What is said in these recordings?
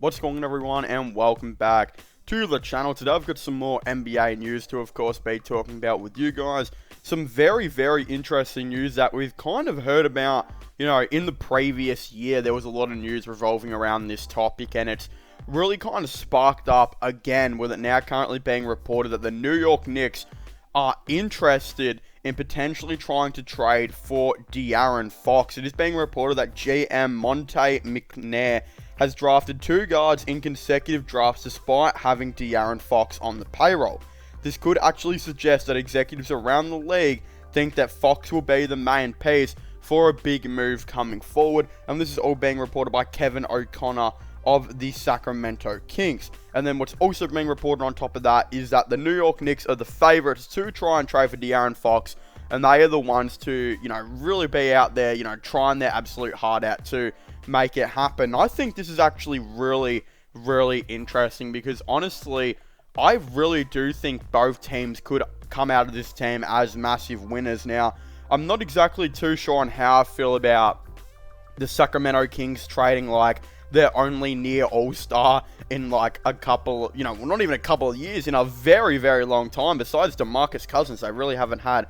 What's going on, everyone, and welcome back to the channel. Today I've got some more NBA news to, of course, be talking about with you guys. Some very, very interesting news that we've kind of heard about, in the previous year. There was a lot of news revolving around this topic, and it's really kind of sparked up again, with it now currently being reported that the New York Knicks are interested in potentially trying to trade for De'Aaron Fox. It is being reported that GM Monte McNair has drafted 2 guards in consecutive drafts despite having De'Aaron Fox on the payroll. This could actually suggest that executives around the league think that Fox will be the main piece for a big move coming forward, and this is all being reported by Kevin O'Connor of the Sacramento Kings. And then what's also being reported on top of that is that the New York Knicks are the favorites to try and trade for De'Aaron Fox, and they are the ones to, really be out there, trying their absolute hard out to make it happen. I think this is actually really, really interesting because honestly, I really do think both teams could come out of this team as massive winners. Now, I'm not exactly too sure on how I feel about the Sacramento Kings trading like their only near all-star in like a couple, not even a couple of years, in a very, very long time. Besides DeMarcus Cousins, they really haven't had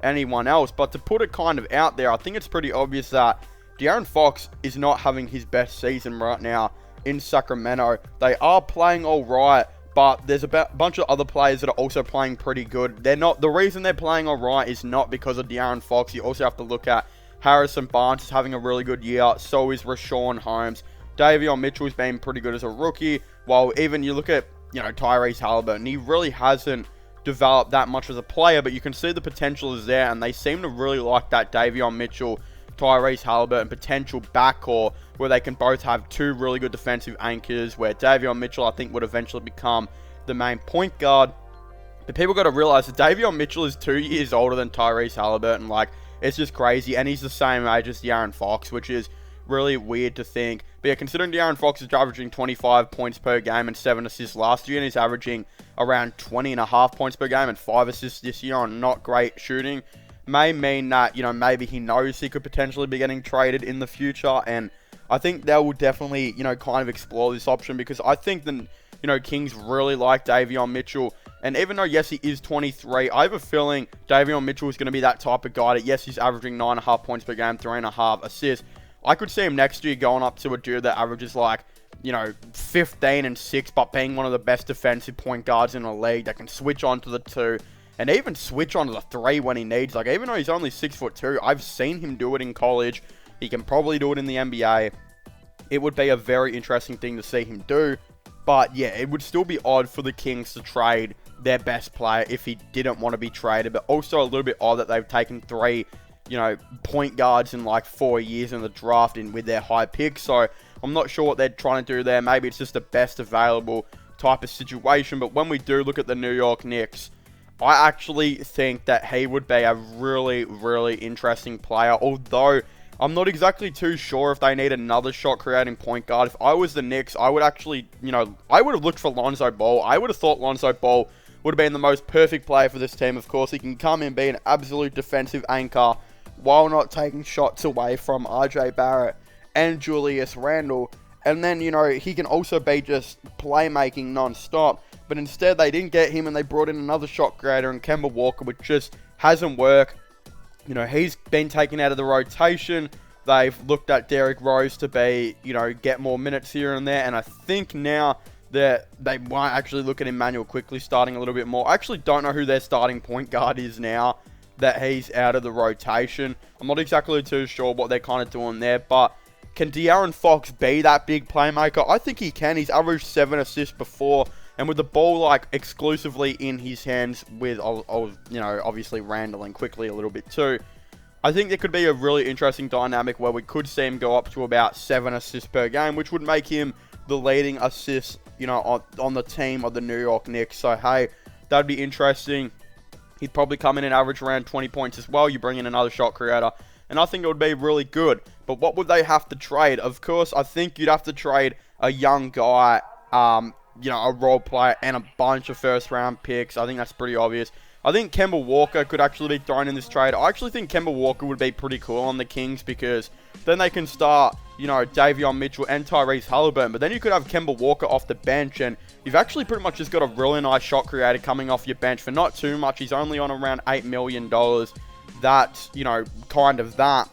anyone else. But to put it kind of out there, I think it's pretty obvious that De'Aaron Fox is not having his best season right now in Sacramento. They are playing all right, but there's a bunch of other players that are also playing pretty good. The reason they're playing all right is not because of De'Aaron Fox. You also have to look at Harrison Barnes is having a really good year. So is Rashawn Holmes. Davion Mitchell's been pretty good as a rookie. While even you look at, Tyrese Halliburton, he really hasn't developed that much as a player, but you can see the potential is there, and they seem to really like that Davion Mitchell, Tyrese Halliburton potential backcourt where they can both have 2 really good defensive anchors, where Davion Mitchell, I think, would eventually become the main point guard. But people got to realize that Davion Mitchell is 2 years older than Tyrese Halliburton. Like, it's just crazy, and he's the same age as De'Aaron Fox, which is really weird to think. But yeah, considering De'Aaron Fox is averaging 25 points per game and 7 assists last year, and he's averaging around 20.5 points per game and 5 assists this year on not great shooting, may mean that, maybe he knows he could potentially be getting traded in the future. And I think they will definitely, kind of explore this option, because I think the, Kings really like Davion Mitchell. And even though, yes, he is 23, I have a feeling Davion Mitchell is going to be that type of guy that, yes, he's averaging 9.5 points per game, 3.5 assists. I could see him next year going up to a dude that averages like, 15 and 6, but being one of the best defensive point guards in the league that can switch on to the 2 and even switch on to the 3 when he needs. Like, even though he's only 6'2", I've seen him do it in college. He can probably do it in the NBA. It would be a very interesting thing to see him do. But yeah, it would still be odd for the Kings to trade their best player if he didn't want to be traded. But also a little bit odd that they've taken 3 point guards in like 4 years in the draft with their high picks. So I'm not sure what they're trying to do there. Maybe it's just the best available type of situation. But when we do look at the New York Knicks, I actually think that he would be a really, really interesting player. Although I'm not exactly too sure if they need another shot creating point guard. If I was the Knicks, I would actually, I would have looked for Lonzo Ball. I would have thought Lonzo Ball would have been the most perfect player for this team. Of course, he can come in and be an absolute defensive anchor while not taking shots away from RJ Barrett and Julius Randle. And then, he can also be just playmaking non-stop. But instead, they didn't get him, and they brought in another shot creator in Kemba Walker, which just hasn't worked. He's been taken out of the rotation. They've looked at Derrick Rose to be, get more minutes here and there. And I think now that they might actually look at Emmanuel quickly starting a little bit more. I actually don't know who their starting point guard is now that he's out of the rotation. I'm not exactly too sure what they're kind of doing there, but can De'Aaron Fox be that big playmaker? I think he can. He's averaged 7 assists before, and with the ball like exclusively in his hands, with obviously Randall and quickly a little bit too, I think there could be a really interesting dynamic where we could see him go up to about 7 assists per game, which would make him the leading assist, on the team of the New York Knicks. So hey, that'd be interesting. He'd probably come in and average around 20 points as well. You bring in another shot creator, and I think it would be really good. But what would they have to trade? Of course, I think you'd have to trade a young guy, a role player, and a bunch of first-round picks. I think that's pretty obvious. I think Kemba Walker could actually be thrown in this trade. I actually think Kemba Walker would be pretty cool on the Kings, because then they can start, you know, Davion Mitchell and Tyrese Halliburton. But then you could have Kemba Walker off the bench, and you've actually pretty much just got a really nice shot creator coming off your bench for not too much. He's only on around $8 million. That's, you know, kind of that.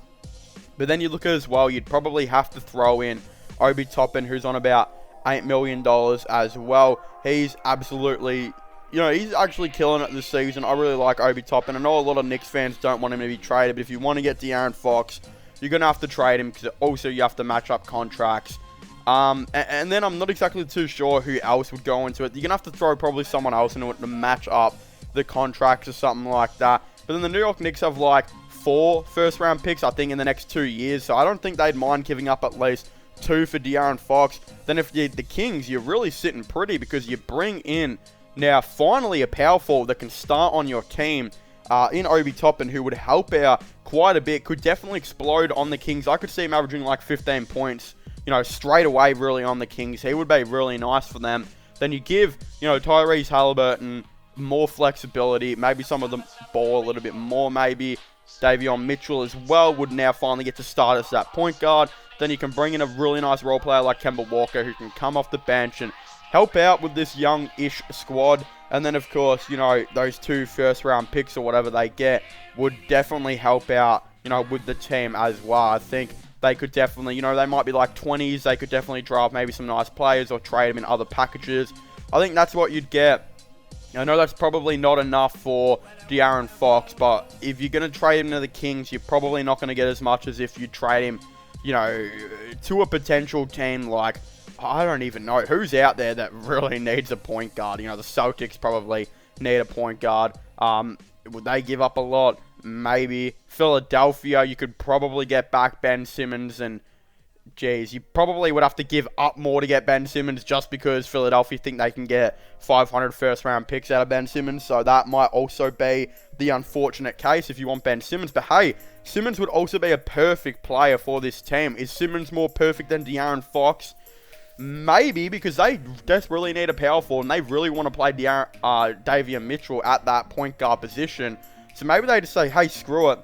But then you look at as well, you'd probably have to throw in Obi Toppin, who's on about $8 million as well. He's absolutely, you know, he's actually killing it this season. I really like Obi Toppin. I know a lot of Knicks fans don't want him to be traded, but if you want to get De'Aaron Fox, you're going to have to trade him, because also you have to match up contracts. And then I'm not exactly too sure who else would go into it. You're going to have to throw probably someone else into it to match up the contracts or something like that. But then the New York Knicks have like 4 first-round picks, I think, in the next 2 years. So I don't think they'd mind giving up at least 2 for De'Aaron Fox. Then if you're the Kings, you're really sitting pretty, because you bring in now finally a power forward that can start on your team in Obi Toppin, who would help out quite a bit. Could definitely explode on the Kings. I could see him averaging like 15 points, you know, straight away really on the Kings. He would be really nice for them. Then you give, you know, Tyrese Halliburton more flexibility, maybe some of the ball a little bit more, maybe. Davion Mitchell as well would now finally get to start as that point guard. Then you can bring in a really nice role player like Kemba Walker, who can come off the bench and help out with this young-ish squad. And then, of course, you know, those 2 first-round picks or whatever they get would definitely help out, you know, with the team as well. I think they could definitely, you know, they might be like 20s. They could definitely draft maybe some nice players or trade them in other packages. I think that's what you'd get. I know that's probably not enough for De'Aaron Fox, but if you're going to trade him to the Kings, you're probably not going to get as much as if you trade him, you know, to a potential team like, I don't even know who's out there that really needs a point guard. You know, the Celtics probably need a point guard. Would they give up a lot? Maybe. Philadelphia, you could probably get back Ben Simmons, and geez, you probably would have to give up more to get Ben Simmons, just because Philadelphia think they can get 500 first-round picks out of Ben Simmons. So that might also be the unfortunate case if you want Ben Simmons. But hey, Simmons would also be a perfect player for this team. Is Simmons more perfect than De'Aaron Fox? Maybe, because they desperately need a power forward, and they really want to play Davion Mitchell at that point guard position. So maybe they just say, hey, screw it.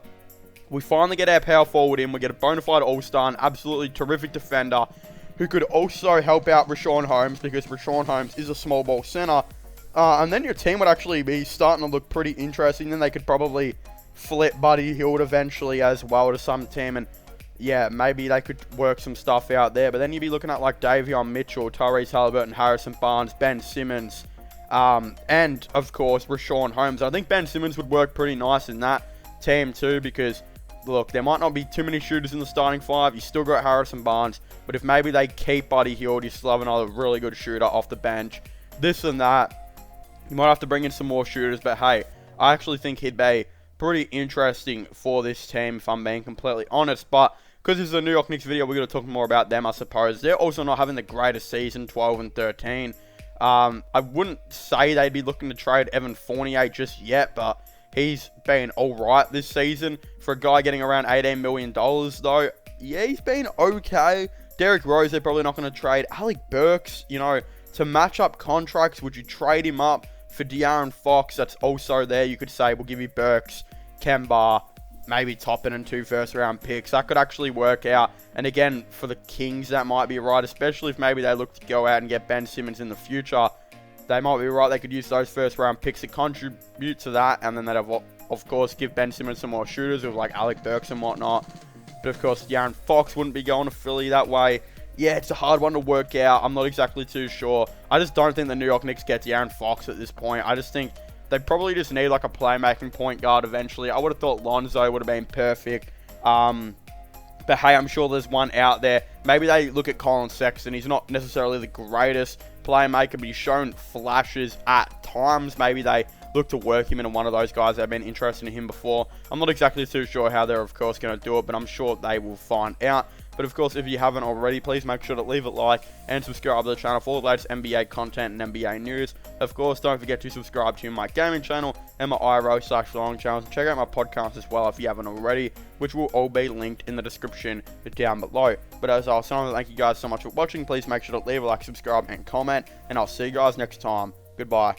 We finally get our power forward in. We get a bona fide all-star, an absolutely terrific defender, who could also help out Richaun Holmes, because Richaun Holmes is a small ball center. And then your team would actually be starting to look pretty interesting. Then they could probably flip Buddy Hield eventually as well to some team, and yeah, maybe they could work some stuff out there. But then you'd be looking at like Davion Mitchell, Tyrese Halliburton, Harrison Barnes, Ben Simmons, and of course Richaun Holmes. I think Ben Simmons would work pretty nice in that team too, because look, there might not be too many shooters in the starting 5. You still got Harrison Barnes, but if maybe they keep Buddy Hield, you still have another really good shooter off the bench. This and that. You might have to bring in some more shooters, but hey, I actually think he'd be pretty interesting for this team, if I'm being completely honest. But because this is a New York Knicks video, we're going to talk more about them, I suppose. They're also not having the greatest season, 12 and 13. I wouldn't say they'd be looking to trade Evan Fournier just yet, but he's been alright this season. For a guy getting around $18 million, though, yeah, he's been okay. Derrick Rose, they're probably not going to trade. Alec Burks, you know, to match up contracts, would you trade him up for De'Aaron Fox? That's also there. You could say, we'll give you Burks, Kemba, maybe Toppin and 2 first-round picks. That could actually work out. And again, for the Kings, that might be right, especially if maybe they look to go out and get Ben Simmons in the future. They might be right. They could use those first-round picks to contribute to that, and then they'd have, of course, give Ben Simmons some more shooters with like Alec Burks and whatnot. But of course, De'Aaron Fox wouldn't be going to Philly that way. Yeah, it's a hard one to work out. I'm not exactly too sure. I just don't think the New York Knicks get De'Aaron Fox at this point. I just think they probably just need like a playmaking point guard eventually. I would have thought Lonzo would have been perfect. But hey, I'm sure there's one out there. Maybe they look at Colin Sexton. He's not necessarily the greatest playmaker, but he's shown flashes at times. Maybe they look to work him into one of those guys that have been interested in him before. I'm not exactly too sure how they're, of course, going to do it, but I'm sure they will find out. But of course, if you haven't already, please make sure to leave a like and subscribe to the channel for the latest NBA content and NBA news. Of course, don't forget to subscribe to my gaming channel and my IRL/long channels. Check out my podcast as well if you haven't already, which will all be linked in the description down below. But as I was saying, thank you guys so much for watching. Please make sure to leave a like, subscribe, and comment. And I'll see you guys next time. Goodbye.